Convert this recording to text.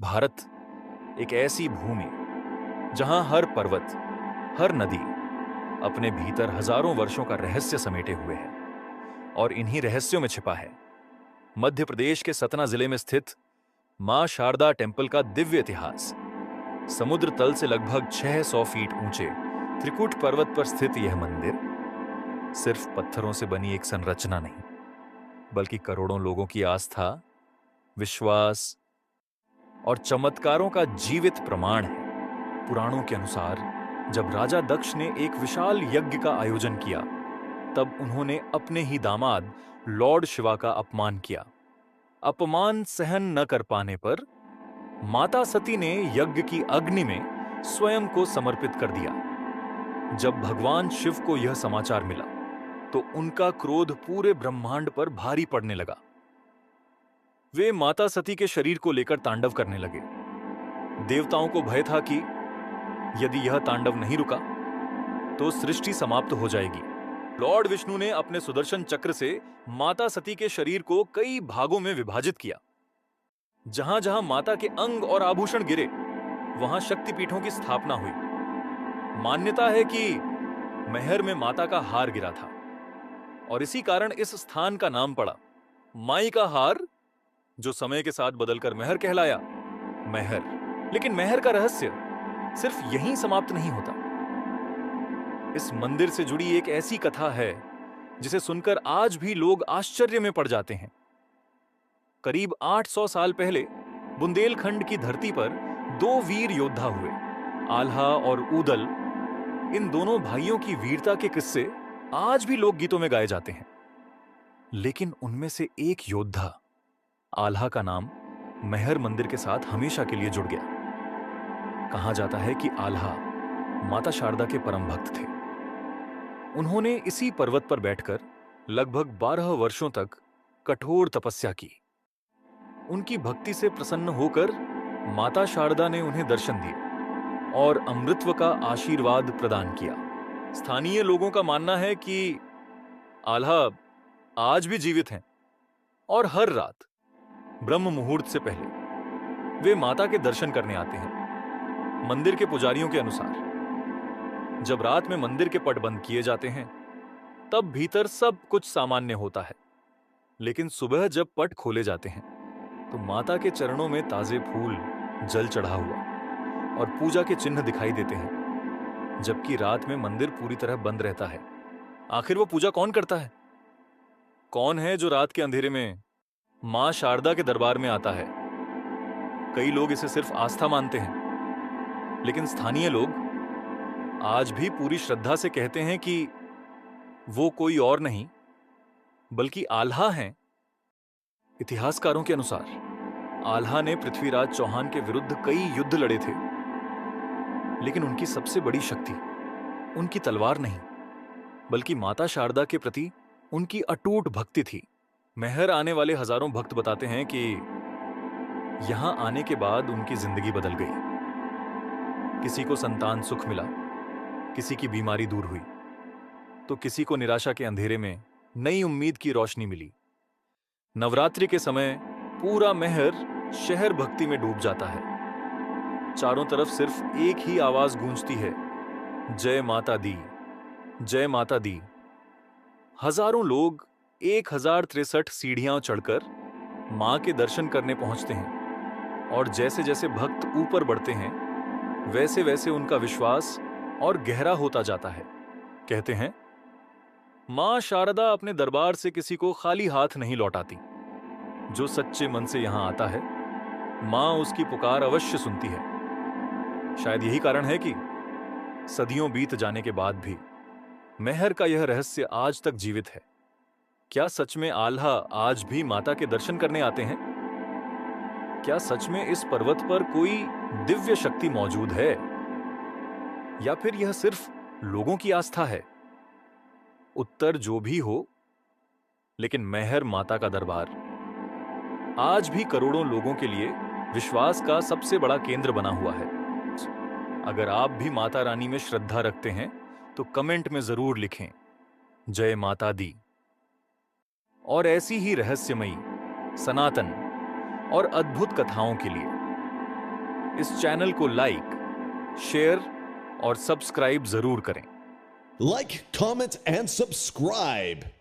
भारत एक ऐसी भूमि जहां हर पर्वत, हर नदी अपने भीतर हजारों वर्षों का रहस्य समेटे हुए है और इन्हीं रहस्यों में छिपा है मध्य प्रदेश के सतना जिले में स्थित मां शारदा टेम्पल का दिव्य इतिहास। समुद्र तल से लगभग 600 फीट ऊंचे त्रिकुट पर्वत पर स्थित यह मंदिर सिर्फ पत्थरों से बनी एक संरचना नहीं, बल्कि करोड़ों लोगों की आस्था, विश्वास और चमत्कारों का जीवित प्रमाण है। पुराणों के अनुसार जब राजा दक्ष ने एक विशाल यज्ञ का आयोजन किया, तब उन्होंने अपने ही दामाद लॉर्ड शिवा का अपमान किया। अपमान सहन न कर पाने पर माता सती ने यज्ञ की अग्नि में स्वयं को समर्पित कर दिया। जब भगवान शिव को यह समाचार मिला, तो उनका क्रोध पूरे ब्रह्मांड पर भारी पड़ने लगा। वे माता सती के शरीर को लेकर तांडव करने लगे। देवताओं को भय था कि यदि यह तांडव नहीं रुका तो सृष्टि समाप्त हो जाएगी। लॉर्ड विष्णु ने अपने सुदर्शन चक्र से माता सती के शरीर को कई भागों में विभाजित किया। जहां जहां माता के अंग और आभूषण गिरे, वहां शक्तिपीठों की स्थापना हुई। मान्यता है कि महर में माता का हार गिरा था और इसी कारण इस स्थान का नाम पड़ा माई का हार, जो समय के साथ बदलकर महर कहलाया। महर, लेकिन महर का रहस्य सिर्फ यहीं समाप्त नहीं होता। इस मंदिर से जुड़ी एक ऐसी कथा है जिसे सुनकर आज भी लोग आश्चर्य में पड़ जाते हैं। करीब 800 साल पहले बुंदेलखंड की धरती पर दो वीर योद्धा हुए, आल्हा और ऊदल। इन दोनों भाइयों की वीरता के किस्से आज भी लोकगीतों में गाए जाते हैं। लेकिन उनमें से एक योद्धा, आल्हा का नाम महर मंदिर के साथ हमेशा के लिए जुड़ गया। कहा जाता है कि आल्हा माता शारदा के परम भक्त थे। उन्होंने इसी पर्वत पर बैठकर लगभग 12 वर्षों तक कठोर तपस्या की। उनकी भक्ति से प्रसन्न होकर माता शारदा ने उन्हें दर्शन दिए और अमृतत्व का आशीर्वाद प्रदान किया। स्थानीय लोगों का मानना है कि आल्हा आज भी जीवित हैं और हर रात ब्रह्म मुहूर्त से पहले वे माता के दर्शन करने आते हैं। मंदिर के पुजारियों के अनुसार जब रात में मंदिर के पट बंद किए जाते हैं, तब भीतर सब कुछ सामान्य होता है। लेकिन सुबह जब पट खोले जाते हैं, तो माता के चरणों में ताजे फूल, जल चढ़ा हुआ और पूजा के चिन्ह दिखाई देते हैं, जबकि रात में मंदिर पूरी तरह बंद रहता है। आखिर वो पूजा कौन करता है? कौन है जो रात के अंधेरे में मां शारदा के दरबार में आता है? कई लोग इसे सिर्फ आस्था मानते हैं, लेकिन स्थानीय लोग आज भी पूरी श्रद्धा से कहते हैं कि वो कोई और नहीं बल्कि आल्हा हैं। इतिहासकारों के अनुसार आल्हा ने पृथ्वीराज चौहान के विरुद्ध कई युद्ध लड़े थे, लेकिन उनकी सबसे बड़ी शक्ति उनकी तलवार नहीं, बल्कि माता शारदा के प्रति उनकी अटूट भक्ति थी। महर आने वाले हजारों भक्त बताते हैं कि यहां आने के बाद उनकी जिंदगी बदल गई। किसी को संतान सुख मिला, किसी की बीमारी दूर हुई, तो किसी को निराशा के अंधेरे में नई उम्मीद की रोशनी मिली। नवरात्रि के समय पूरा महर शहर भक्ति में डूब जाता है। चारों तरफ सिर्फ एक ही आवाज गूंजती है, जय माता दी, जय माता दी। हजारों लोग 1063 सीढ़ियां चढ़कर मां के दर्शन करने पहुंचते हैं और जैसे जैसे भक्त ऊपर बढ़ते हैं, वैसे वैसे उनका विश्वास और गहरा होता जाता है। कहते हैं, मां शारदा अपने दरबार से किसी को खाली हाथ नहीं लौटाती। जो सच्चे मन से यहां आता है, मां उसकी पुकार अवश्य सुनती है। शायद यही कारण है कि सदियों बीत जाने के बाद भी महर का यह रहस्य आज तक जीवित है। क्या सच में आल्हा आज भी माता के दर्शन करने आते हैं? क्या सच में इस पर्वत पर कोई दिव्य शक्ति मौजूद है, या फिर यह सिर्फ लोगों की आस्था है? उत्तर जो भी हो, लेकिन महर माता का दरबार आज भी करोड़ों लोगों के लिए विश्वास का सबसे बड़ा केंद्र बना हुआ है। अगर आप भी माता रानी में श्रद्धा रखते हैं, तो कमेंट में जरूर लिखें, जय माता दी। और ऐसी ही रहस्यमयी, सनातन और अद्भुत कथाओं के लिए इस चैनल को लाइक, शेयर और सब्सक्राइब जरूर करें। Like, comment, and subscribe.